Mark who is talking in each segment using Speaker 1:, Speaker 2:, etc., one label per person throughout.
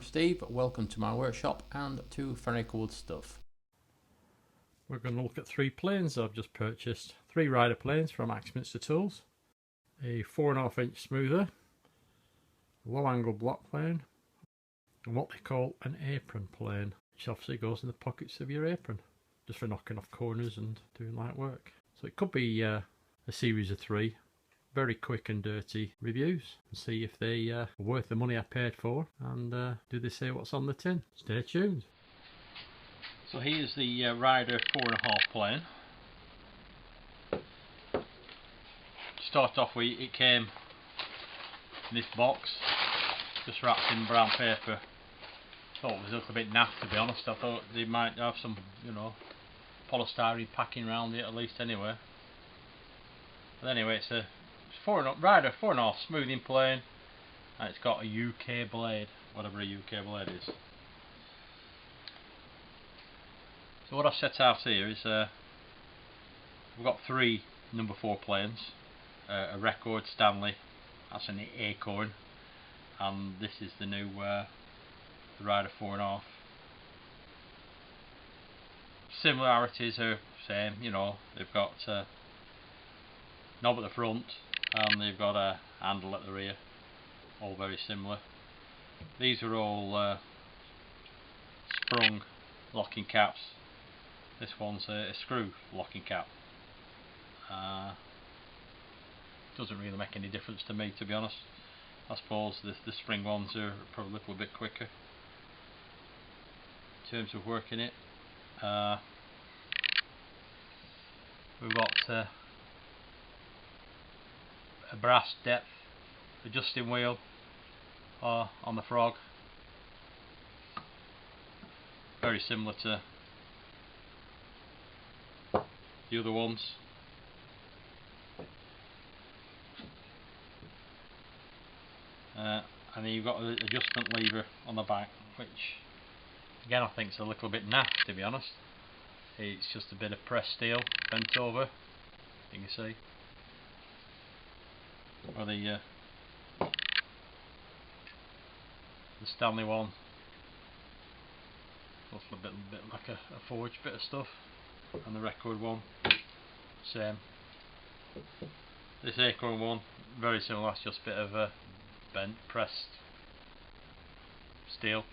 Speaker 1: Steve, welcome to my workshop and to Furniture Wood Stuff.
Speaker 2: We're going to look at 3 planes I've just purchased. 3 rider planes from Axminster Tools. A 4.5 inch smoother, low angle block plane, and what they call an apron plane, which obviously goes in the pockets of your apron, just for knocking off corners and doing light work. So it could be a series of 3 very quick and dirty reviews and see if they are worth the money I paid for, and do they say what's on the tin. Stay tuned. So here's the Rider 4.5 plane. Start off with, it came in this box, just wrapped in brown paper. Thought it was a little bit naff, to be honest. I thought they might have some, polystyrene packing around it at least anyway. But anyway, it's a Rider 4.5 smoothing plane, and it's got a UK blade, whatever a UK blade is. So what I've set out here is we've got 3 number 4 planes, a record Stanley, that's an Acorn, and this is the new the Rider 4.5. Similarities are same, they've got knob at the front and they've got a handle at the rear, all very similar. These are all sprung locking caps. This one's a screw locking cap. Doesn't really make any difference to me, to be honest. I suppose the spring ones are probably a little bit quicker in terms of working it. We've got a brass depth adjusting wheel on the Frog, very similar to the other ones. And then you've got an adjustment lever on the back, which again I think is a little bit naff, to be honest. It's just a bit of pressed steel bent over, you can see. Or the Stanley one looks a bit like a forged bit of stuff, and the record one same. This Acorn one very similar, that's just a bit of bent pressed steel.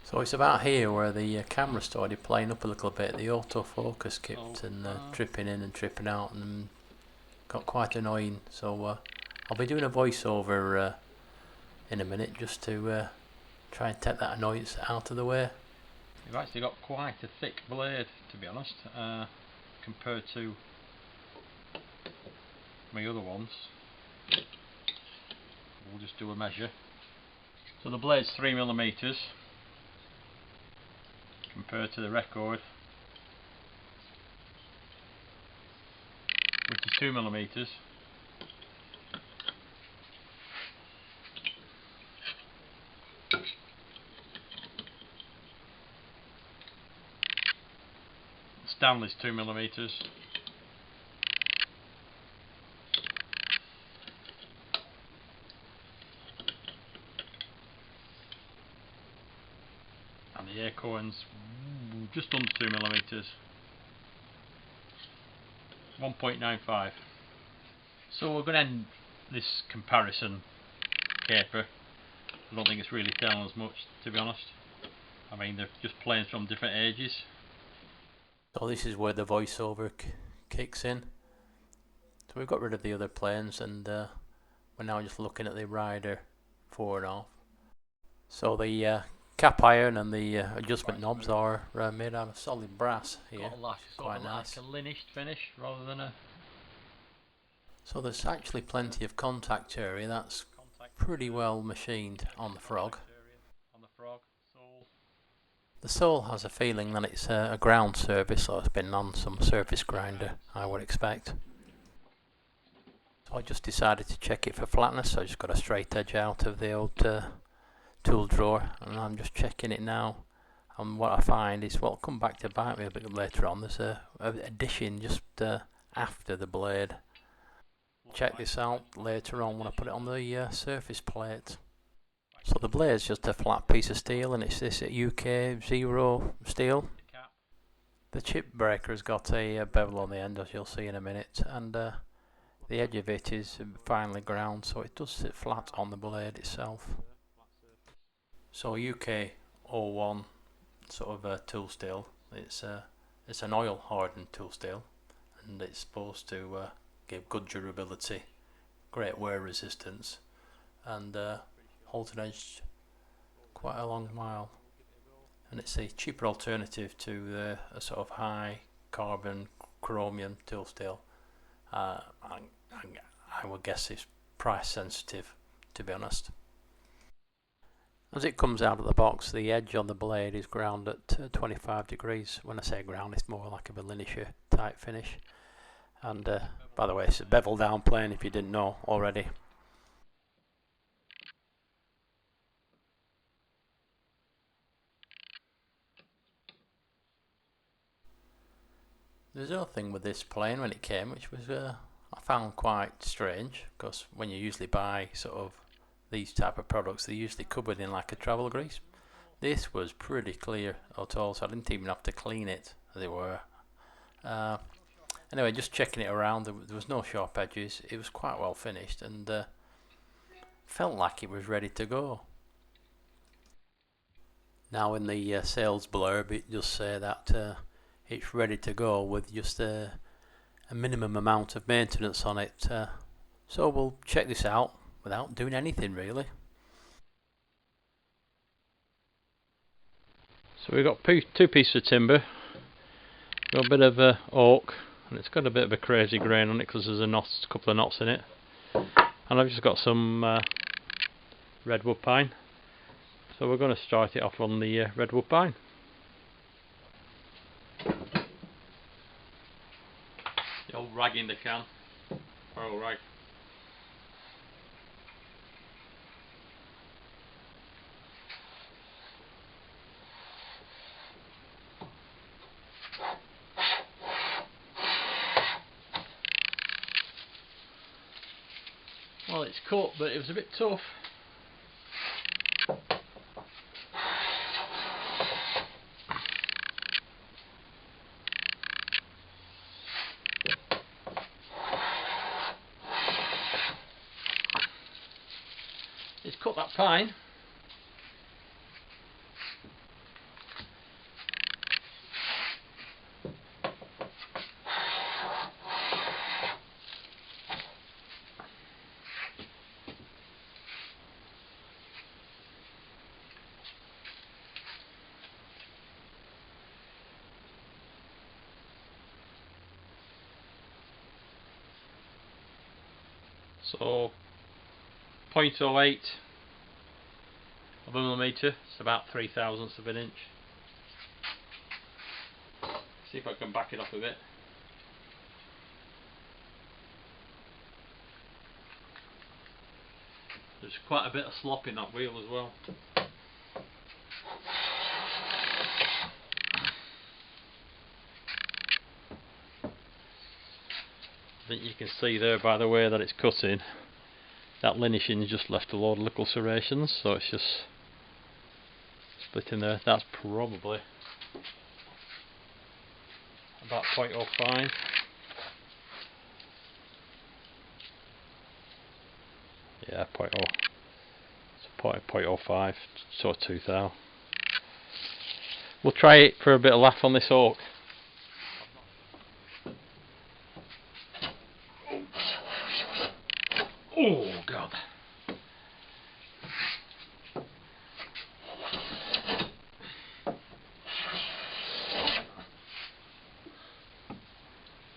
Speaker 1: So it's about here where the camera started playing up a little bit. The autofocus kept tripping in and tripping out, and got quite annoying. So I'll be doing a voiceover in a minute just to try and take that annoyance out of the way.
Speaker 2: You've actually got quite a thick blade, to be honest, compared to my other ones. We'll just do a measure. So the blade's 3mm compared to the record, which is 2mm. Stanley's 2mm. And the Acorn's just under 2mm. 1.95. So we're going to end this comparison caper. I don't think it's really telling us much, to be honest. I mean, they're just planes from different ages.
Speaker 1: So this is where the voiceover kicks in. So we've got rid of the other planes, and we're now just looking at the Rider 4.5. So the cap iron and the adjustment knobs are made out of solid brass here.
Speaker 2: Got a lash,
Speaker 1: quite nice.
Speaker 2: Like a linished finish rather than a.
Speaker 1: So there's actually plenty of contact area. That's pretty well machined on the Frog. The sole has a feeling that it's a ground surface, or it's been on some surface grinder, I would expect. So I just decided to check it for flatness, so I just got a straight edge out of the old tool drawer, and I'm just checking it now. And what I find is, well, I'll come back to bite me a bit later on, there's a addition just after the blade. Check this out later on when I put it on the surface plate. So the blade's just a flat piece of steel, and it's this UK 0 steel. The chip breaker's got a bevel on the end, as you'll see in a minute, and the edge of it is finely ground, so it does sit flat on the blade itself. So UK 01 sort of tool steel. It's an oil hardened tool steel, and it's supposed to give good durability, great wear resistance, and holds an edge quite a long while. And it's a cheaper alternative to a sort of high carbon chromium tool steel. I would guess it's price sensitive, to be honest. As it comes out of the box, the edge on the blade is ground at 25 degrees. When I say ground, it's more like a linear type finish. And by the way, it's a bevel down plane if you didn't know already. There's another thing with this plane when it came, which was I found quite strange, because when you usually buy sort of these type of products, they're usually covered in like a travel grease. This was pretty clear at all, so I didn't even have to clean it, as it were. Anyway, just checking it around, there was no sharp edges. It was quite well finished, and felt like it was ready to go. Now in the sales blurb, it does say that it's ready to go with just a minimum amount of maintenance on it. So we'll check this out without doing anything really. So we've got two pieces of timber, got a bit of oak, and it's got a bit of a crazy grain on it because there's a couple of knots in it. And I've just got some redwood pine. So we're going to start it off on the redwood pine. The old rag in the can. Oil rag. Well, it's cut, but it was a bit tough. It's cut that pine. So 0.08 of a millimetre, it's about 3/1000 of an inch. See if I can back it up a bit. There's quite a bit of slop in that wheel as well. I think you can see there by the way that it's cutting, that linishing just left a load of little serrations, so it's just splitting there. That's probably about 0.05. Yeah, 0.0. It's 0.05, so 2 thou. We'll try it for a bit of laugh on this oak. Oh God.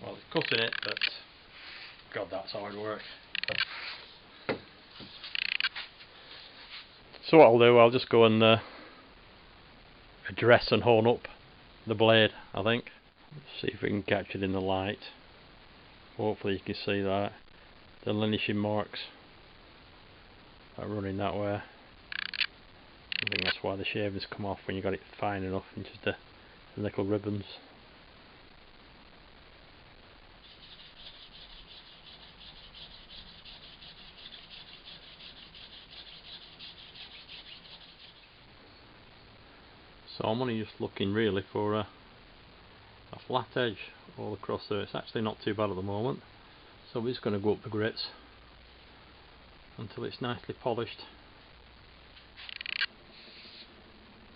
Speaker 1: Well, it's cutting it, but God, that's hard work. So what I'll do, I'll just go and address and hone up the blade, I think. See if we can catch it in the light. Hopefully you can see that. The linishing marks are running that way. I think that's why the shavings come off when you got it fine enough into the little ribbons.
Speaker 2: So I'm only just looking really for a flat edge all across there. It's actually not too bad at the moment, so we're just going to go up the grits until it's nicely polished.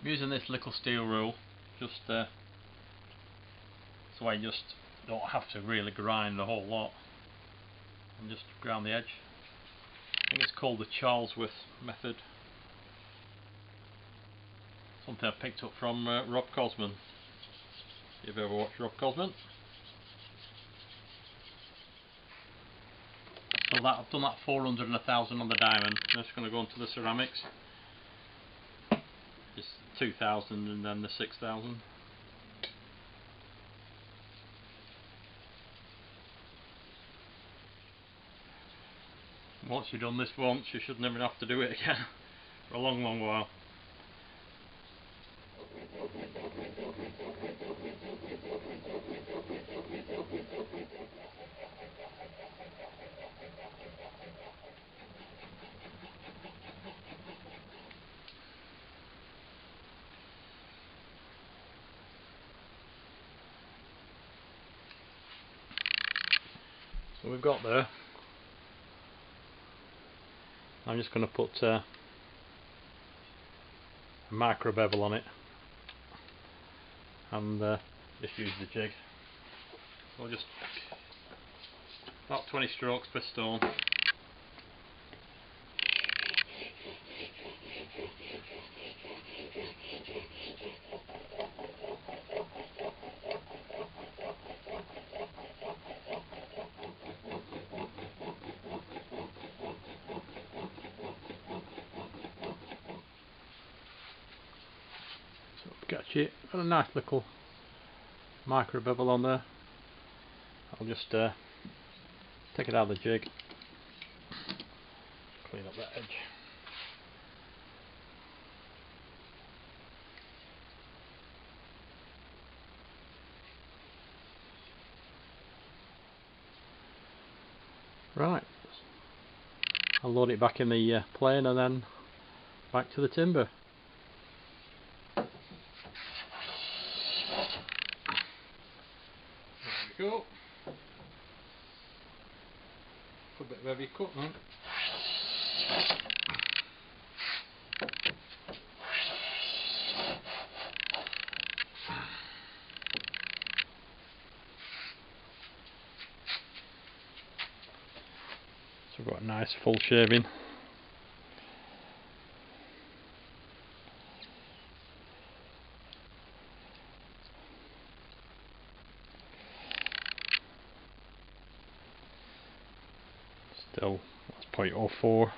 Speaker 2: I'm using this little steel rule just so I just don't have to really grind the whole lot and just ground the edge. I think it's called the Charlesworth method. Something I picked up from Rob Cosman. If you've ever watched Rob Cosman. So that I've done that 400 and 1000 on the diamond. I'm just going to go into the ceramics. It's 2000 and then the 6000. Once you've done this once, you should never have to do it again for a long, long while. So we've got there. I'm just going to put a micro bevel on it and just use the jig. So just about 20 strokes per stone. Catch it, got a nice little micro bevel on there. I'll just take it out of the jig, clean up that edge. Right, I'll load it back in the plane and then back to the timber. There we go. A bit of heavy cut now. So we've got a nice full shaving. Still, that's 0.04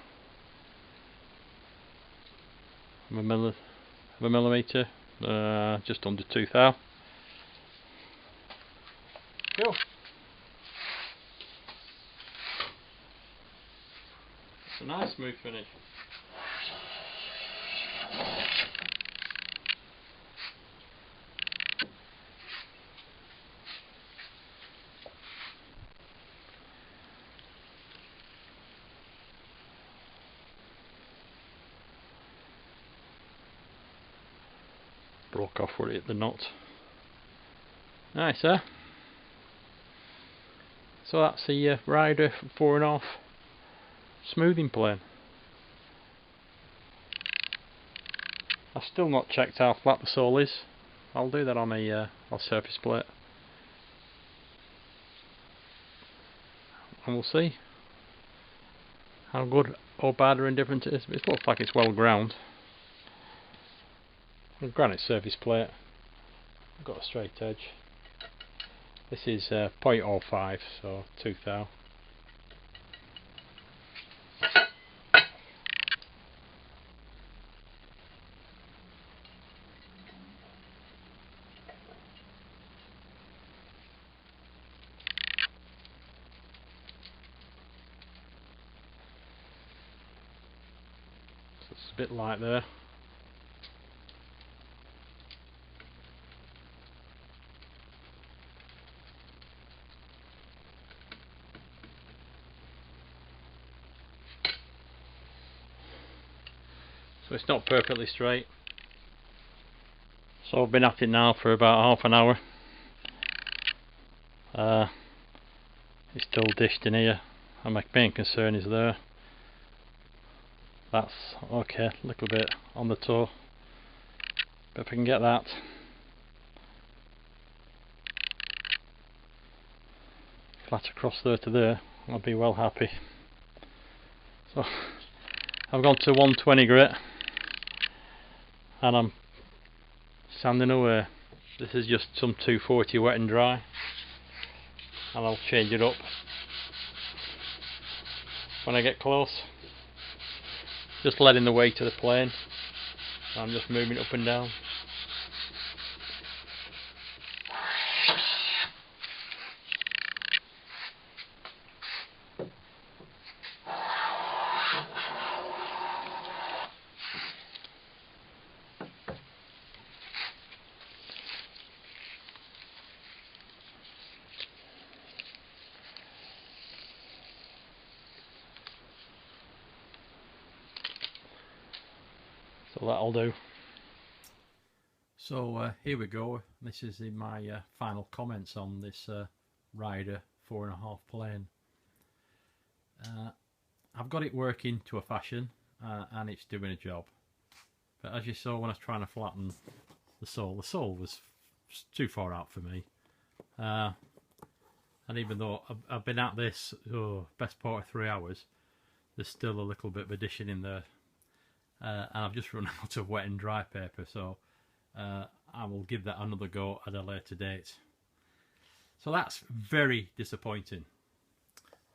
Speaker 2: of a millimetre, just under 2 thou. Go. It's a nice smooth finish. Broke off where it hit the knot. Nice, eh? So that's the rider 4.5 smoothing plane. I've still not checked how flat the sole is. I'll do that on a surface plate, and we'll see how good or bad or indifferent it is. It looks like it's well ground. Granite surface plate, got a straight edge. This is 0.05, so 2 thou. So it's a bit light there. So it's not perfectly straight. So I've been at it now for about half an hour. It's still dished in here, and my main concern is there. That's okay, a little bit on the toe, but if I can get that flat across there to there, I'll be well happy. So I've gone to 120 grit and I'm sanding away. This is just some 240 wet and dry, and I'll change it up when I get close. Just letting the weight of the plane, I'm just moving it up and down. So that'll do. So here we go. This is in my final comments on this Rider 4.5 plane. I've got it working to a fashion and it's doing a job. But as you saw when I was trying to flatten the sole was too far out for me. And even though I've been at this best part of 3 hours, there's still a little bit of addition in there. And I've just run out of wet and dry paper, so I will give that another go at a later date. So that's very disappointing.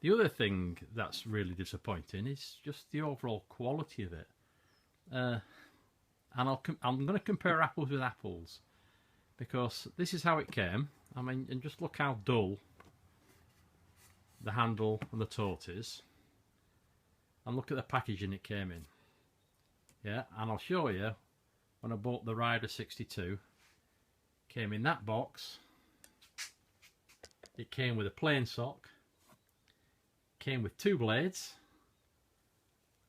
Speaker 2: The other thing that's really disappointing is just the overall quality of it. And I'm going to compare apples with apples, because this is how it came. I mean, and just look how dull the handle and the tote is, and look at the packaging it came in. Yeah, and I'll show you when I bought the Rider 62. Came in that box. It came with a plain sock. Came with 2 blades.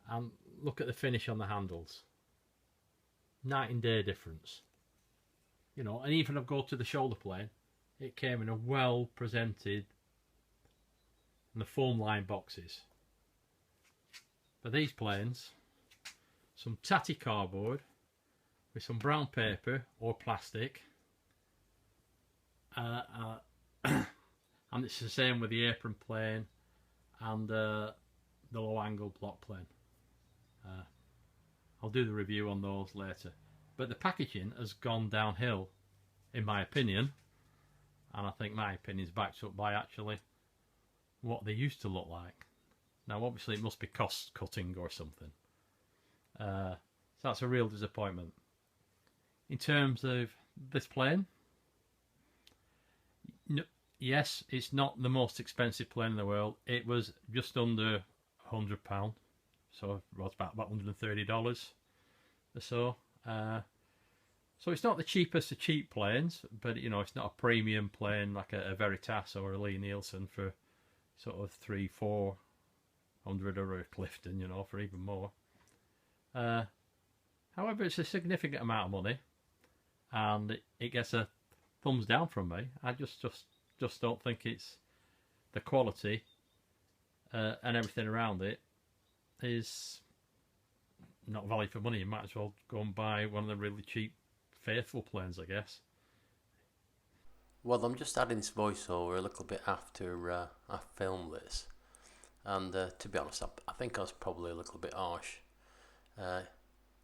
Speaker 2: And look at the finish on the handles. Night and day difference. You know, and even if I go to the shoulder plane, it came in a well presented and the foam line boxes. But these planes, some tatty cardboard with some brown paper or plastic, and it's the same with the apron plane and the low angle block plane. I'll do the review on those later, but the packaging has gone downhill in my opinion, and I think my opinion is backed up by actually what they used to look like. Now obviously it must be cost cutting or something. So that's a real disappointment. In terms of this plane, yes, it's not the most expensive plane in the world. It was just under £100, so it was about $130 or so. So it's not the cheapest of cheap planes, but you know, it's not a premium plane like a Veritas or a Lee Nielsen for sort of 300-400, or a Clifton, you know, for even more. However, it's a significant amount of money, and it gets a thumbs down from me. I just don't think it's the quality and everything around it is not value for money. You might as well go and buy one of the really cheap Faithful planes, I guess.
Speaker 1: Well, I'm just adding this voiceover a little bit after I filmed this, and to be honest, I think I was probably a little bit harsh.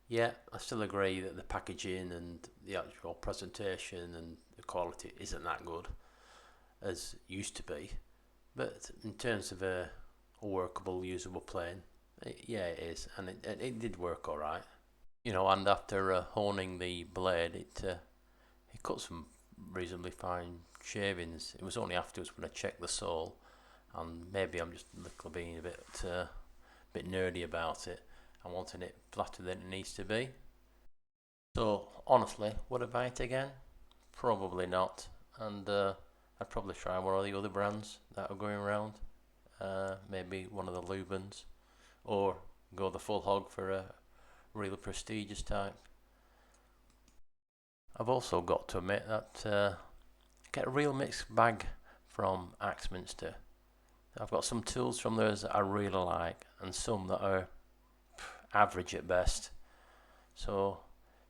Speaker 1: Yeah, I still agree that the packaging and the actual presentation and the quality isn't that good as it used to be, but in terms of a workable, usable plane, yeah, it is, and it did work all right. You know, and after honing the blade, it cut some reasonably fine shavings. It was only afterwards when I checked the sole, and maybe I'm just a little being a bit nerdy about it. I wanted it flatter than it needs to be. So honestly, would I buy it again? Probably not. And I'd probably try one of the other brands that are going around. Maybe one of the Lubans, or go the full hog for a real prestigious type. I've also got to admit that I get a real mixed bag from Axminster. I've got some tools from theirs that I really like, and some that are average at best. So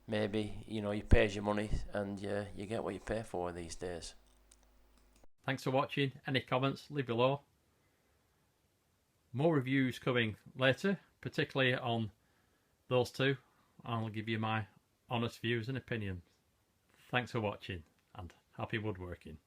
Speaker 1: maybe, you pay your money and you get what you pay for these days.
Speaker 2: Thanks for watching. Any comments, leave below. More reviews coming later, particularly on those two. I'll give you my honest views and opinions. Thanks for watching and happy woodworking.